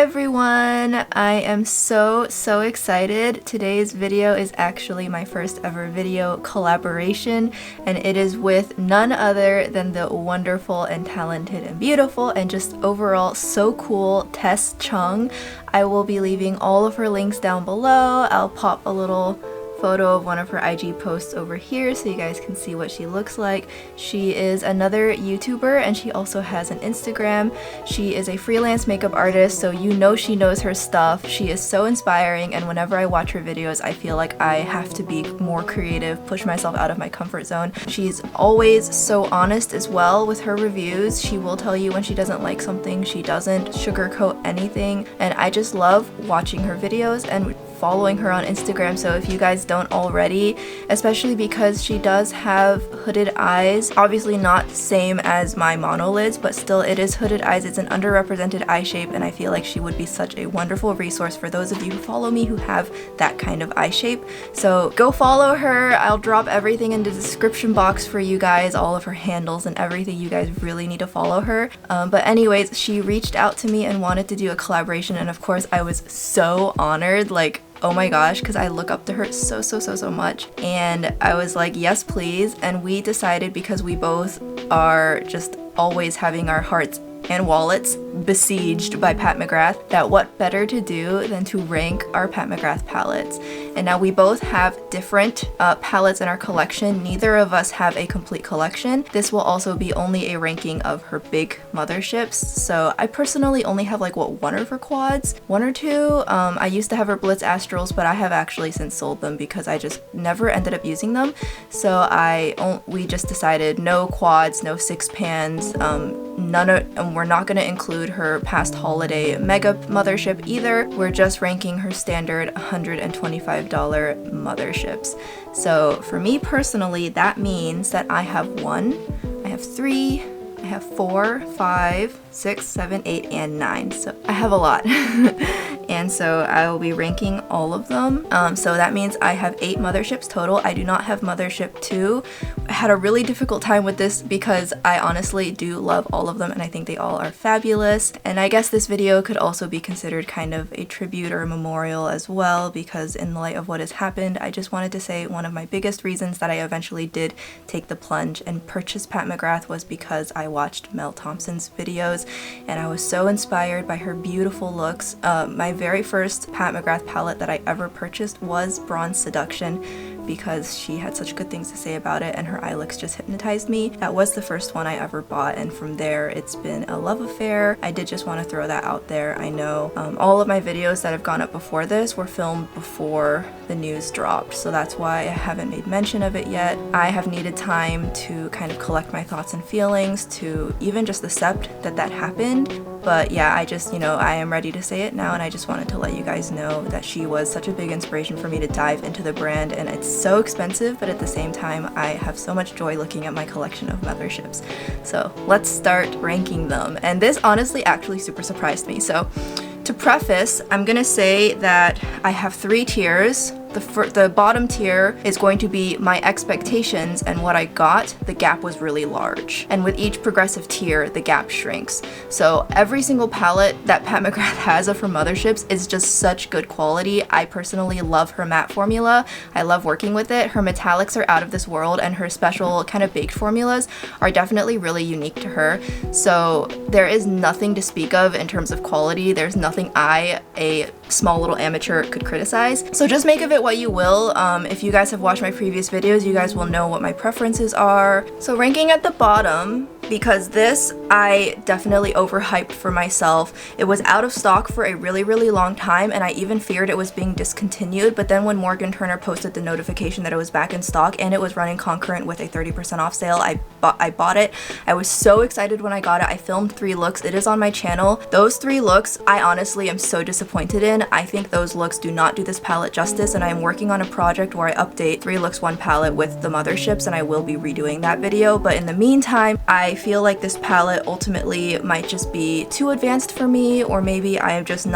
everyone! I am so excited. Today's video is actually my first ever video collaboration, and it is with none other than the wonderful and talented and beautiful and just overall so cool Tess Chung. I will be leaving all of her links down below. I'll pop a little photo of one of her IG posts over here so you guys can see what she looks like. She is another YouTuber and she also has an Instagram. She is a freelance makeup artist, so you know she knows her stuff. She is so inspiring, and whenever I watch her videos I feel like I have to be more creative, push myself out of my comfort zone. She's always so honest as well with her reviews. She will tell you when she doesn't like something. She doesn't sugarcoat anything, and I just love watching her videos and following her on Instagram. So if you guys don't already, especially because she does have hooded eyes, obviously not same as my monolids, but still it is hooded eyes. It's an underrepresented eye shape, and I feel like she would be such a wonderful resource for those of you who follow me who have that kind of eye shape. So go follow her. I'll drop everything in the description box for you guys, all of her handles and everything. You guys really need to follow her. But anyways, she reached out to me and wanted to do a collaboration, and of course I was so honored, like, oh my gosh, because I look up to her so much, and I was like, yes please. And we decided, because we both are just always having our hearts and wallets besieged by Pat McGrath, that what better to do than to rank our Pat McGrath palettes. And now we both have different palettes in our collection. Neither of us have a complete collection. This will also be only a ranking of her big motherships. So I personally only have like one of her quads, one or two. I used to have her Blitz Astrals, but I have actually since sold them because I just never ended up using them. So we just decided no quads, no six pans, and we're not going to include her past holiday mega mothership either. We're just ranking her standard $125 motherships. So for me personally, that means that I have 1, I have 3, I have 4, 5, 6, 7, 8, and 9. So I have a lot. And so I will be ranking all of them. So that means I have 8 motherships total. I do not have mothership 2. I had a really difficult time with this because I honestly do love all of them and I think they all are fabulous. And I guess this video could also be considered kind of a tribute or a memorial as well, because in the light of what has happened, I just wanted to say one of my biggest reasons that I eventually did take the plunge and purchase Pat McGrath was because I watched Mel Thompson's videos and I was so inspired by her beautiful looks. My very first Pat McGrath palette that I ever purchased was Bronze Seduction, because she had such good things to say about it and her eye looks just hypnotized me. That was the first one I ever bought, and from there it's been a love affair. I did just want to throw that out there. I know all of my videos that have gone up before this were filmed before the news dropped, so that's why I haven't made mention of it yet. I have needed time to kind of collect my thoughts and feelings, to even just accept that that happened. But yeah, I just, I am ready to say it now, and I just wanted to let you guys know that she was such a big inspiration for me to dive into the brand, and it's so expensive, but at the same time, I have so much joy looking at my collection of motherships. So let's start ranking them. And this honestly actually super surprised me. So to preface, I'm gonna say that I have 3 tiers. The bottom tier is going to be my expectations, and what I got, the gap was really large. And with each progressive tier, the gap shrinks. So every single palette that Pat McGrath has of her motherships is just such good quality. I personally love her matte formula. I love working with it. Her metallics are out of this world, and her special kind of baked formulas are definitely really unique to her. So there is nothing to speak of in terms of quality. There's nothing a small little amateur could criticize. So just make of it what you will. If you guys have watched my previous videos, you guys will know what my preferences are. So ranking at the bottom, because this I definitely overhyped for myself. It was out of stock for a really long time, and I even feared it was being discontinued, but then when Morgan Turner posted the notification that it was back in stock and it was running concurrent with a 30% off sale, I bought it. I was so excited when I got it. I filmed 3 looks. It is on my channel. Those 3 looks I honestly am so disappointed in. I think those looks do not do this palette justice, and I am working on a project where I update 3 looks 1 palette with the motherships, and I will be redoing that video. But in the meantime, I feel like this palette ultimately might just be too advanced for me, or maybe I just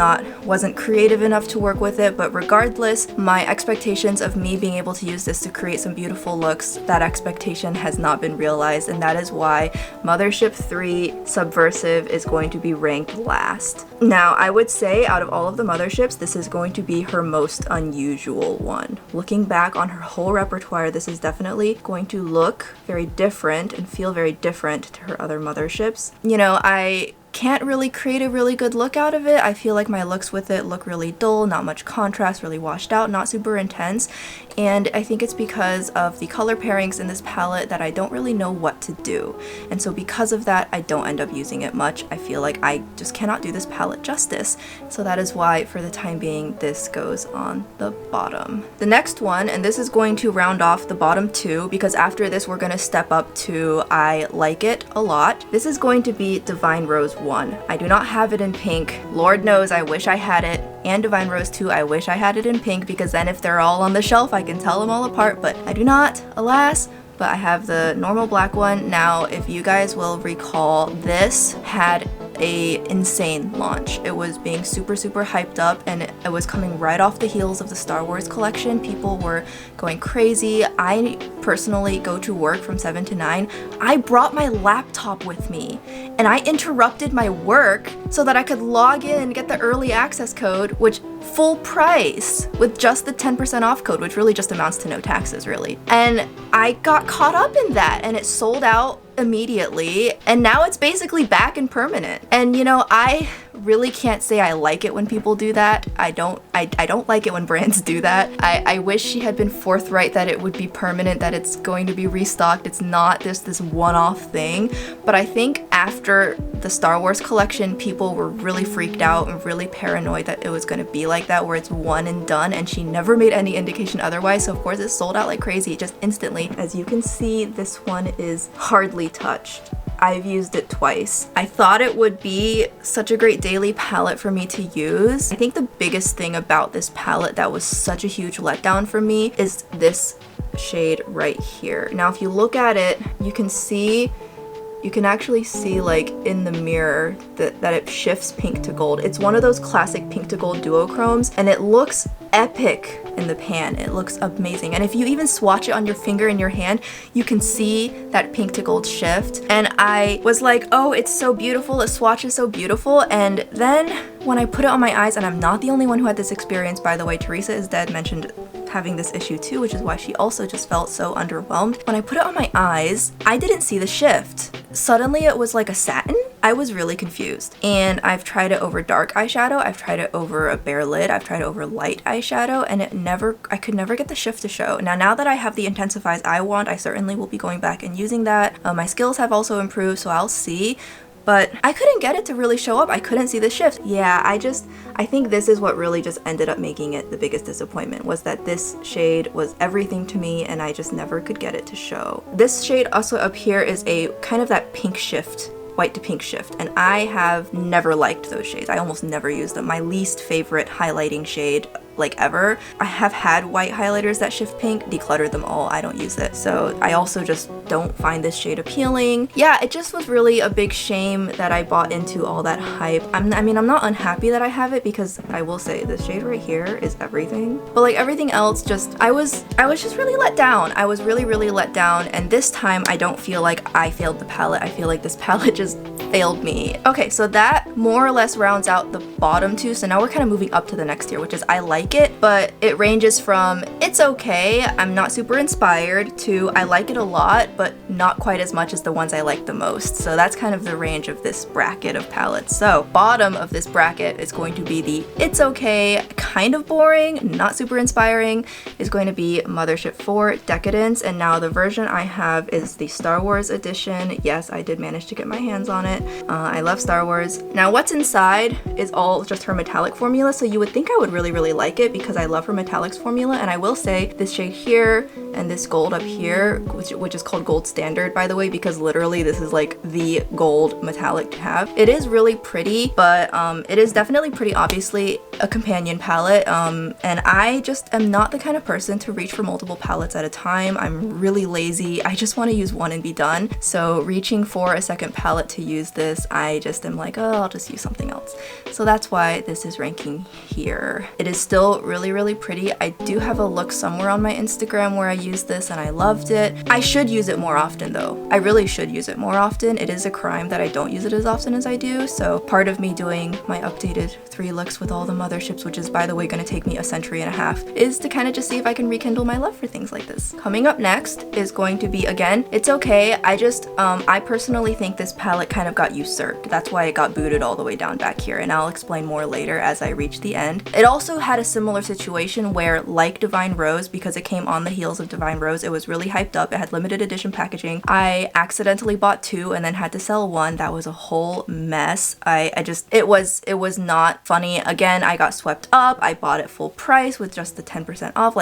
wasn't creative enough to work with it, but regardless, my expectations of me being able to use this to create some beautiful looks, that expectation has not been realized, and that is why Mothership 3 Subversive is going to be ranked last. Now, I would say out of all of the Motherships, this is going to be her most unusual one. Looking back on her whole repertoire, this is definitely going to look very different and feel very different to her other Motherships. You know, I can't really create a really good look out of it. I feel like my looks with it look really dull, not much contrast, really washed out, not super intense, and I think it's because of the color pairings in this palette that I don't really know what to do, and so because of that I don't end up using it much. I feel like I just cannot do this palette justice, so that is why for the time being this goes on the bottom. The next one, and this is going to round off the bottom two because after this we're going to step up to I like it a lot. This is going to be Divine Rose 1. I do not have it in pink. Lord knows I wish I had it. And Divine Rose 2, I wish I had it in pink because then if they're all on the shelf I can tell them all apart, but I do not, alas. But I have the normal black one. Now, if you guys will recall, this had a insane launch. It was being super hyped up, and it was coming right off the heels of the Star Wars collection. People were going crazy. I personally go to work from 7 to 9. I brought my laptop with me and I interrupted my work so that I could log in and get the early access code, which full price with just the 10% off code, which really just amounts to no taxes really. And I got caught up in that and it sold out immediately, and now it's basically back and permanent. And you know, I really can't say I like it when people do that. I don't like it when brands do that. I wish she had been forthright that it would be permanent, that it's going to be restocked. It's not this one-off thing. But I think after the Star Wars collection, people were really freaked out and really paranoid that it was going to be like that, where it's one and done, and she never made any indication otherwise. So of course it sold out like crazy, just instantly. As you can see, this one is hardly touched. I've used it twice. I thought it would be such a great daily palette for me to use. I think the biggest thing about this palette that was such a huge letdown for me is this shade right here. Now if you look at it, you can actually see like in the mirror that it shifts pink to gold. It's one of those classic pink to gold duochromes, and it looks epic in the pan. It looks amazing, and if you even swatch it on your finger in your hand, you can see that pink to gold shift. And I was like, oh, it's so beautiful, the swatch is so beautiful. And then when I put it on my eyes, and I'm not the only one who had this experience, by the way, Teresa is Dead mentioned having this issue too, which is why she also just felt so underwhelmed. When I put it on my eyes, I didn't see the shift. Suddenly it was like a satin. I was really confused, and I've tried it over dark eyeshadow, I've tried it over a bare lid, I've tried it over light eyeshadow, and I could never get the shift to show. Now that I have the Intensifies Eye Wand, I certainly will be going back and using that. My skills have also improved, so I'll see. But I couldn't get it to really show up. I couldn't see the shift. Yeah, I think this is what really just ended up making it the biggest disappointment, was that this shade was everything to me and I just never could get it to show. This shade also up here is a kind of that pink shift, white to pink shift, and I have never liked those shades. I almost never use them. My least favorite highlighting shade like ever. I have had white highlighters that shift pink, decluttered them all, I don't use it. So I also just don't find this shade appealing. Yeah, it just was really a big shame that I bought into all that hype. I mean, I'm not unhappy that I have it, because I will say this shade right here is everything. But like everything else, just I was just really let down. I was really let down, and this time I don't feel like I failed the palette. I feel like this palette just failed me. Okay, so that more or less rounds out the bottom two. So now we're kind of moving up to the next tier, which is I like it, but it ranges from it's okay, I'm not super inspired, to I like it a lot, but not quite as much as the ones I like the most. So that's kind of the range of this bracket of palettes. So bottom of this bracket is going to be the it's okay, kind of boring, not super inspiring, is going to be Mothership 4 Decadence. And now the version I have is the Star Wars edition. Yes, I did manage to get my hands on it. I love Star Wars. Now what's inside is all just her metallic formula, so you would think I would really like it because I love her metallics formula. And I will say this shade here and this gold up here, which is called gold standard, by the way, because literally this is like the gold metallic to have. It is really pretty, but it is definitely pretty obviously a companion palette, and I just am not the kind of person to reach for multiple palettes at a time. I'm really lazy. I just want to use one and be done. So reaching for a second palette to use this, I just am like, oh, I'll just use something else. So that's why this is ranking here. It is still really, really pretty. I do have a look somewhere on my Instagram where I used this and I loved it. I should use it more often though. I really should use it more often. It is a crime that I don't use it as often as I do. So part of me doing my updated 3 looks with all the motherships, which is by the way going to take me a century and a half, is to kind of just see if I can rekindle my love for things like this. Coming up next is going to be, again, it's okay. I personally think this palette kind of got usurped. That's why it got booted all the way down back here, and I'll explain more later as I reach the end. It also had a similar situation where, like Divine Rose, because it came on the heels of Divine Rose, it was really hyped up. It had limited edition packaging. I accidentally bought 2 and then had to sell 1. That was a whole mess. It was not funny. Again, I got swept up. I bought it full price with just the 10% off.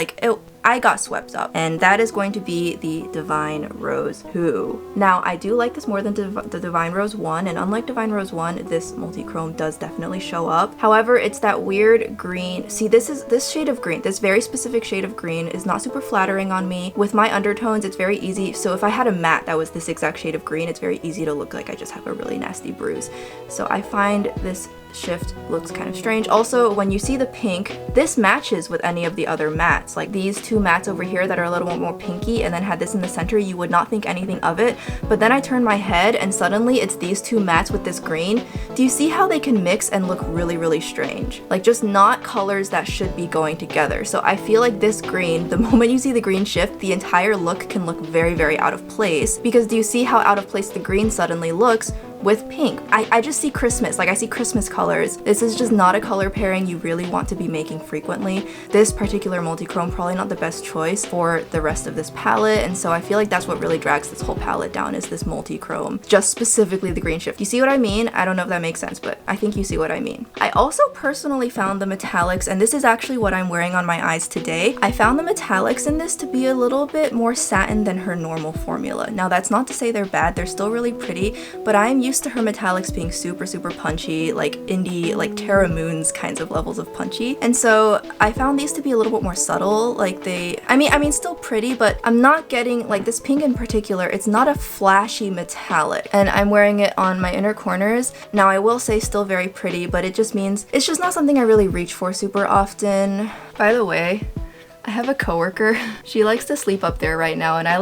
I got swept up, and that is going to be the Divine Rose 2. Now, I do like this more than the Divine Rose 1, and unlike Divine Rose 1, this multi-chrome does definitely show up. However, it's that weird green. See, this shade of green, this very specific shade of green is not super flattering on me. With my undertones, it's very easy. So if I had a matte that was this exact shade of green, it's very easy to look like I just have a really nasty bruise. So I find this shift looks kind of strange. Also, when you see the pink, this matches with any of the other mattes. Like these 2 mattes over here that are a little bit more pinky and then had this in the center, you would not think anything of it. But then I turn my head and suddenly it's these 2 mattes with this green. Do you see how they can mix and look really, really strange? Like just not colors that should be going together. So I feel like this green, the moment you see the green shift, the entire look can look very, very out of place. Because do you see how out of place the green suddenly looks with pink? I just see Christmas, like I see Christmas colors. This is just not a color pairing you really want to be making frequently. This particular multi-chrome probably not the best choice for the rest of this palette, and so I feel like that's what really drags this whole palette down, is this multi-chrome, just specifically the green shift. You see what I mean? I don't know if that makes sense, but I think you see what I mean. I also personally found the metallics, and this is actually what I'm wearing on my eyes today. I found the metallics in this to be a little bit more satin than her normal formula. Now that's not to say they're bad, they're still really pretty, but I'm used to her metallics being super, super punchy, like indie, like Terra Moon's kinds of levels of punchy. And so I found these to be a little bit more subtle. Like I mean still pretty, but I'm not getting, like this pink in particular, it's not a flashy metallic. And I'm wearing it on my inner corners. Now I will say still very pretty, but it just means it's just not something I really reach for super often. By the way, I have a coworker. She likes to sleep up there right now, and I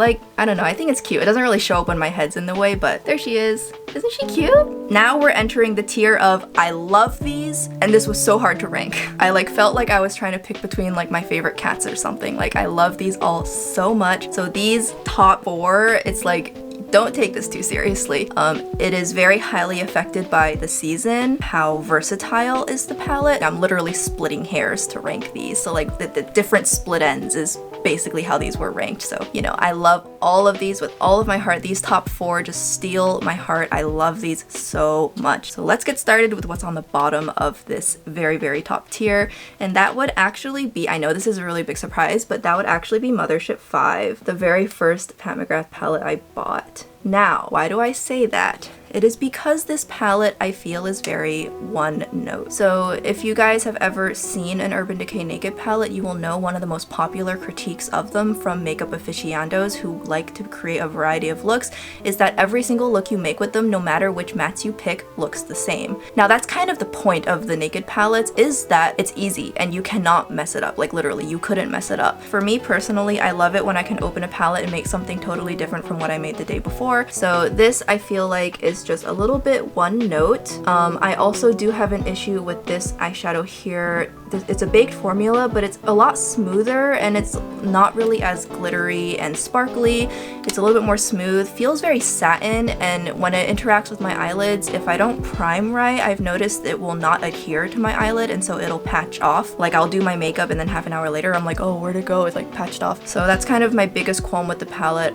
don't know, I think it's cute. It doesn't really show up when my head's in the way, but there she is. Isn't she cute? Now we're entering the tier of I love these, and this was so hard to rank. I felt like I was trying to pick between like my favorite cats or something. Like I love these all so much. So these top 4, it's like, don't take this too seriously. It is very highly affected by the season, how versatile is the palette. I'm literally splitting hairs to rank these. So like the different split ends is basically how these were ranked. So, you know, I love all of these with all of my heart. These top 4 just steal my heart. I love these so much. So let's get started with what's on the bottom of this very, very top tier. And that would actually be, I know this is a really big surprise, but that would actually be Mothership 5, the very first Pat McGrath palette I bought. Now, why do I say that? It is because this palette I feel is very one note. So if you guys have ever seen an Urban Decay Naked palette, you will know one of the most popular critiques of them from makeup aficionados who like to create a variety of looks is that every single look you make with them, no matter which mattes you pick, looks the same. Now that's kind of the point of the Naked palettes, is that it's easy and you cannot mess it up. Like literally, you couldn't mess it up. For me personally, I love it when I can open a palette and make something totally different from what I made the day before. So this I feel like is just a little bit one note. I also do have an issue with this eyeshadow here. It's a baked formula, but it's a lot smoother and it's not really as glittery and sparkly. It's a little bit more smooth, feels very satin, and when it interacts with my eyelids, if I don't prime right, I've noticed it will not adhere to my eyelid, and so it'll patch off. Like I'll do my makeup and then half an hour later I'm like, oh, where'd it go? It's like patched off. So that's kind of my biggest qualm with the palette.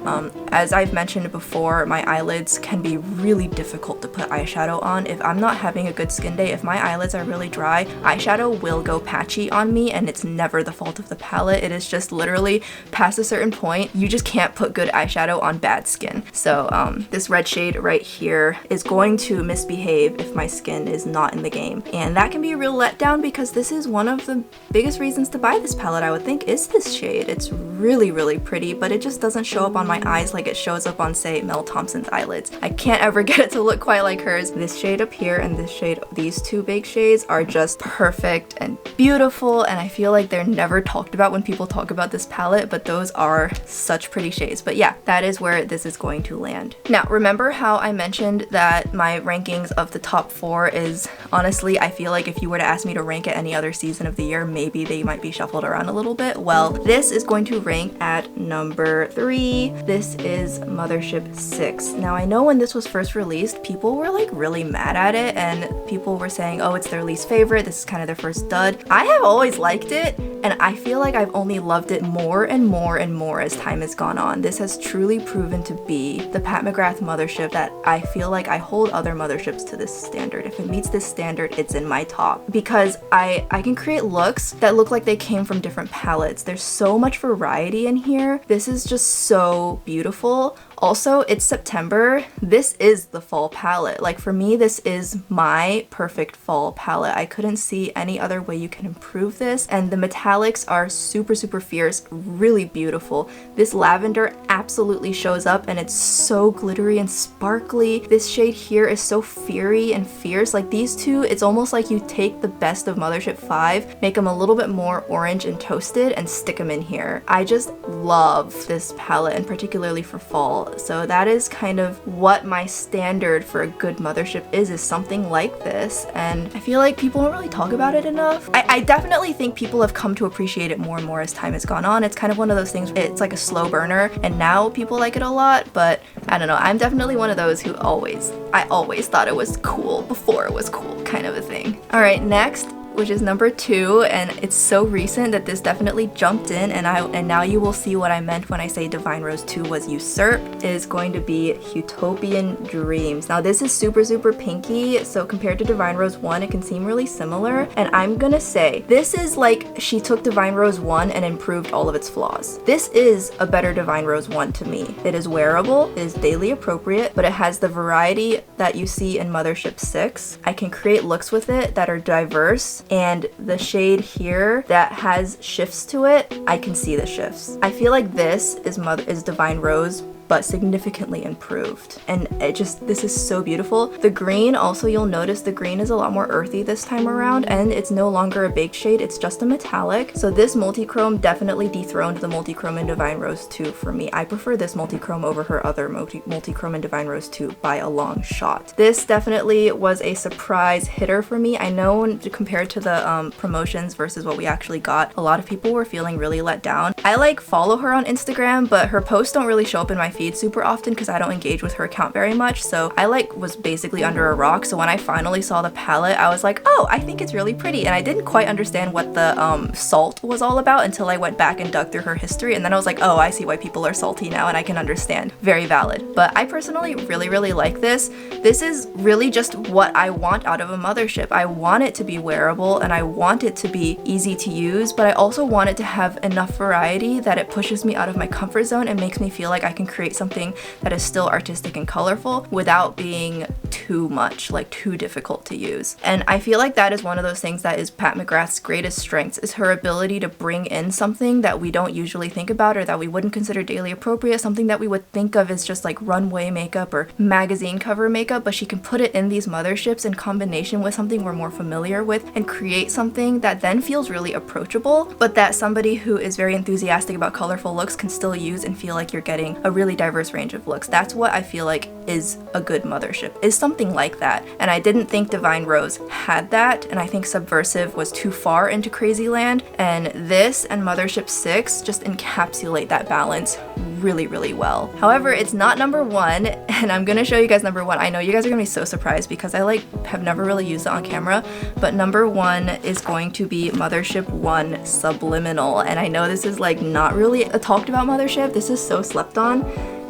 As I've mentioned before, before, my eyelids can be really difficult to put eyeshadow on. If I'm not having a good skin day, if my eyelids are really dry, eyeshadow will go patchy on me, and it's never the fault of the palette. It is just literally past a certain point, you just can't put good eyeshadow on bad skin. So this red shade right here is going to misbehave if my skin is not in the game. And that can be a real letdown because this is one of the biggest reasons to buy this palette, I would think, is this shade. It's really, really pretty, but it just doesn't show up on my eyes like it shows up on, say, Mel Thompson's eyelids. I can't ever get it to look quite like hers. This shade up here and this shade, these two big shades are just perfect and beautiful, and I feel like they're never talked about when people talk about this palette, but those are such pretty shades. But yeah, that is where this is going to land. Now, remember how I mentioned that my rankings of the top 4 is, honestly, I feel like if you were to ask me to rank it any other season of the year, maybe they might be shuffled around a little bit. Well, this is going to rank at number 3. This is Mothership 6. Now, I know when this was first released, people were like really mad at it, and people were saying, oh, it's their least favorite, this is kind of their first dud. I have always liked it, and I feel like I've only loved it more and more and more as time has gone on. This has truly proven to be the Pat McGrath mothership that I feel like I hold other motherships to this standard. If it meets this standard, it's in my top, because I can create looks that look like they came from different palettes. There's so much variety in here. This is just so beautiful. Also, it's September. This is the fall palette. Like, for me, this is my perfect fall palette. I couldn't see any other way you can improve this. And the metallics are super, super fierce, really beautiful. This lavender absolutely shows up, and it's so glittery and sparkly. This shade here is so fiery and fierce. Like, these two, it's almost like you take the best of Mothership 5, make them a little bit more orange and toasted, and stick them in here. I just love this palette, and particularly for fall. So that is kind of what my standard for a good mothership is something like this, and I feel like people don't really talk about it enough. I definitely think people have come to appreciate it more and more as time has gone on. It's kind of one of those things, it's like a slow burner, and now people like it a lot, but I don't know, I'm definitely one of those who I always thought it was cool before it was cool, kind of a thing. Alright, next, which is number 2, and it's so recent that this definitely jumped in, and now you will see what I meant when I say Divine Rose 2 was usurped, is going to be Huetopian Dreams. Now, this is super, super pinky, so compared to Divine Rose 1, it can seem really similar, and I'm gonna say, this is like she took Divine Rose 1 and improved all of its flaws. This is a better Divine Rose 1 to me. It is wearable, it is daily appropriate, but it has the variety that you see in Mothership 6. I can create looks with it that are diverse, and the shade here that has shifts to it, I can see the shifts. I feel like this is Divine Rose, but significantly improved. And this is so beautiful. The green, also you'll notice the green is a lot more earthy this time around, and it's no longer a baked shade, it's just a metallic. So this multi-chrome definitely dethroned the multi-chrome in Divine Rose 2 for me. I prefer this multi-chrome over her other multi-chrome in Divine Rose 2 by a long shot. This definitely was a surprise hitter for me. I know compared to the promotions versus what we actually got, a lot of people were feeling really let down. I like follow her on Instagram, but her posts don't really show up in my feed super often because I don't engage with her account very much, so I was basically under a rock. So when I finally saw the palette, I was like, oh, I think it's really pretty, and I didn't quite understand what the salt was all about until I went back and dug through her history, and then I was like, oh, I see why people are salty now, and I can understand. Very valid. But I personally really, really like this. This is really just what I want out of a mothership. I want it to be wearable, and I want it to be easy to use, but I also want it to have enough variety that it pushes me out of my comfort zone and makes me feel like I can create something that is still artistic and colorful without being too much, like too difficult to use. And I feel like that is one of those things that is Pat McGrath's greatest strengths, is her ability to bring in something that we don't usually think about or that we wouldn't consider daily appropriate, something that we would think of as just like runway makeup or magazine cover makeup, but she can put it in these motherships in combination with something we're more familiar with and create something that then feels really approachable, but that somebody who is very enthusiastic about colorful looks can still use and feel like you're getting a really diverse range of looks. That's what I feel like is a good mothership, is something like that. And I didn't think Divine Rose had that, and I think Subversive was too far into crazy land, and this and Mothership 6 just encapsulate that balance really, really well. However, it's not number 1, and I'm gonna show you guys number 1. I know you guys are gonna be so surprised because I have never really used it on camera, but number 1 is going to be Mothership 1 Subliminal. And I know this is like not really a talked about mothership, this is so slept on,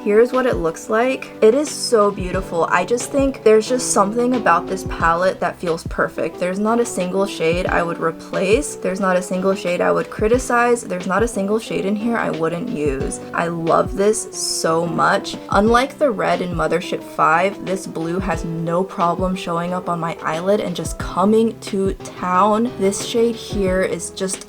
Here's what it looks like. It is so beautiful. I just think there's just something about this palette that feels perfect. There's not a single shade I would replace. There's not a single shade I would criticize. There's not a single shade in here I wouldn't use. I love this so much. Unlike the red in Mothership 5, this blue has no problem showing up on my eyelid and just coming to town. This shade here is just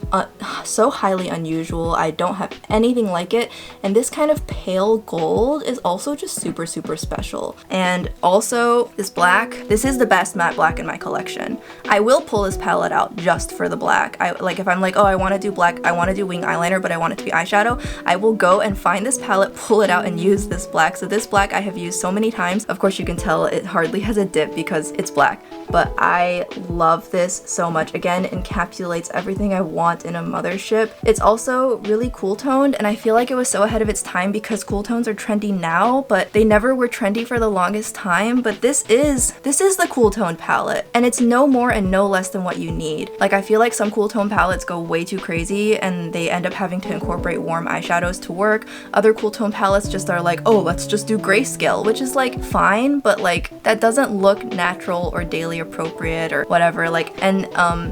so highly unusual. I don't have anything like it, and this kind of pale gold is also just super special. And also this black, this is the best matte black in my collection. I will pull this palette out just for the black. If I'm like, oh, I want to do black, I want to do wing eyeliner, but I want it to be eyeshadow, I will go and find this palette, pull it out, and use this black. So this black I have used so many times. Of course you can tell it hardly has a dip because it's black, but I love this so much. Again, encapsulates everything I want in a Mothership. It's also really cool toned, and I feel like it was so ahead of its time because cool tones are trendy now, but they never were trendy for the longest time. But this is the cool tone palette, and it's no more and no less than what you need. Like, I feel like some cool tone palettes go way too crazy and they end up having to incorporate warm eyeshadows to work. Other cool tone palettes just are like, oh, let's just do grayscale, which is like fine, but like that doesn't look natural or daily appropriate or whatever. Like, and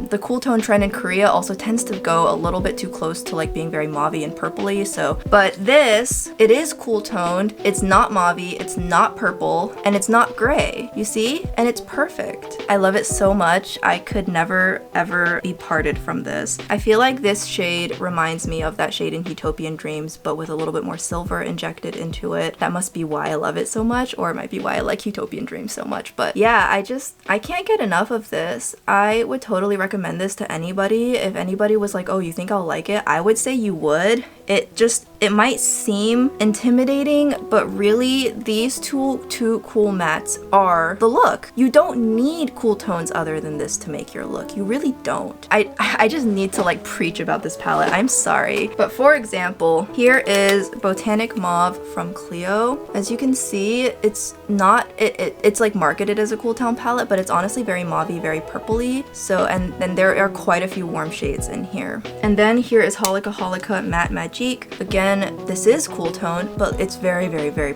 the cool tone trend in Korea also tends to go a little bit too close to like being very mauvey and purpley. So, but this, it is cool toned, it's not mauvey, it's not purple, and it's not gray, you see? And it's perfect. I love it so much. I could never ever be parted from this. I feel like this shade reminds me of that shade in Huetopian Dreams, but with a little bit more silver injected into it. That must be why I love it so much, or it might be why I like Huetopian Dreams so much. But yeah, I can't get enough of this. I would totally recommend this to anybody. If anybody was like, oh, you think I'll like it? I would say you would. It might seem intimidating, but really these two cool mattes are the look. You don't need cool tones other than this to make your look. You really don't. I just need to like preach about this palette. I'm sorry. But for example, here is Botanic Mauve from Clio. As you can see, it's not, it's like marketed as a cool tone palette, but it's honestly very mauvey, very purpley. So, and then there are quite a few warm shades in here. And then here is Holika Holika Matte Magique. Again, this is cool tone, but it's very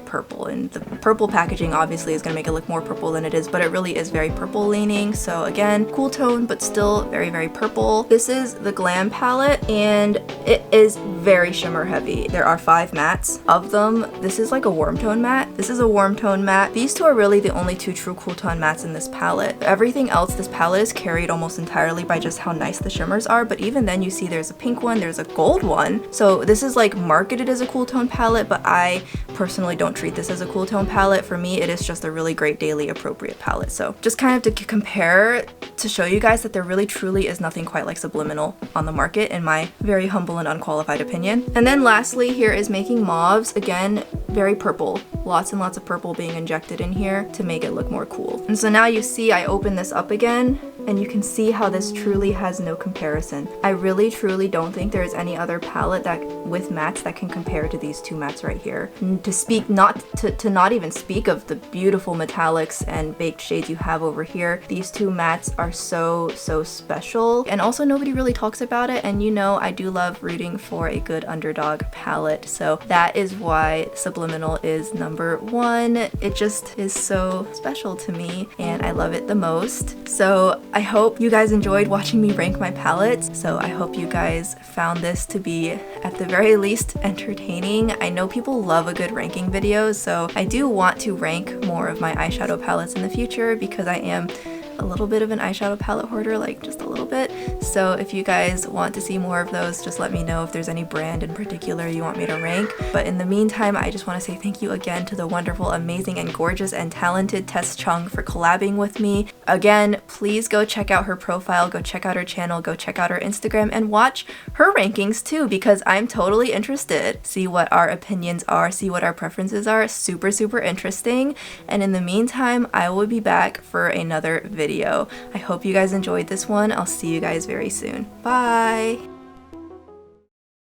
purple, and the purple packaging obviously is going to make it look more purple than it is, but it really is very purple leaning. So again, cool tone, but still very purple. This is the Glam palette, and it is very shimmer heavy. There are 5 mattes of them. This is like a warm tone matte. This is a warm tone matte. These two are really the only two true cool tone mattes in this palette. Everything else, this palette is carried almost entirely by just how nice the shimmers are, but even then you see there's a pink one, there's a gold one. So this is like marketed as a cool tone palette, but I personally don't treat this as a cool tone palette. For me, it is just a really great daily appropriate palette. So just kind of to compare, to show you guys that there really truly is nothing quite like Subliminal on the market, in my very humble and unqualified opinion. And then lastly, here is Making Mauves. Again, very purple. Lots and lots of purple being injected in here to make it look more cool. And so now you see I open this up again, and you can see how this truly has no comparison. I really truly don't think there is any other palette that with mattes that can compare to these two mattes right here. To not even speak of the beautiful metallics and baked shades you have over here. These two mattes are so special, and also nobody really talks about it, and you know I do love rooting for a good underdog palette, so that is why Subliminal is #1. It just is so special to me, and I love it the most. So I hope you guys enjoyed watching me rank my palettes. So I hope you guys found this to be at the very least entertaining. I know people love a good ranking video, so I do want to rank more of my eyeshadow palettes in the future because I am a little bit of an eyeshadow palette hoarder, like just a little bit. So if you guys want to see more of those, just let me know if there's any brand in particular you want me to rank. But in the meantime, I just want to say thank you again to the wonderful, amazing, and gorgeous and talented Tess Chung for collabing with me. Again, please go check out her profile, go check out her channel, go check out her Instagram, and watch her rankings too, because I'm totally interested. See what our opinions are, see what our preferences are. Super interesting. And in the meantime, I will be back for another video. I hope you guys enjoyed this one. I'll see you guys very soon. Bye!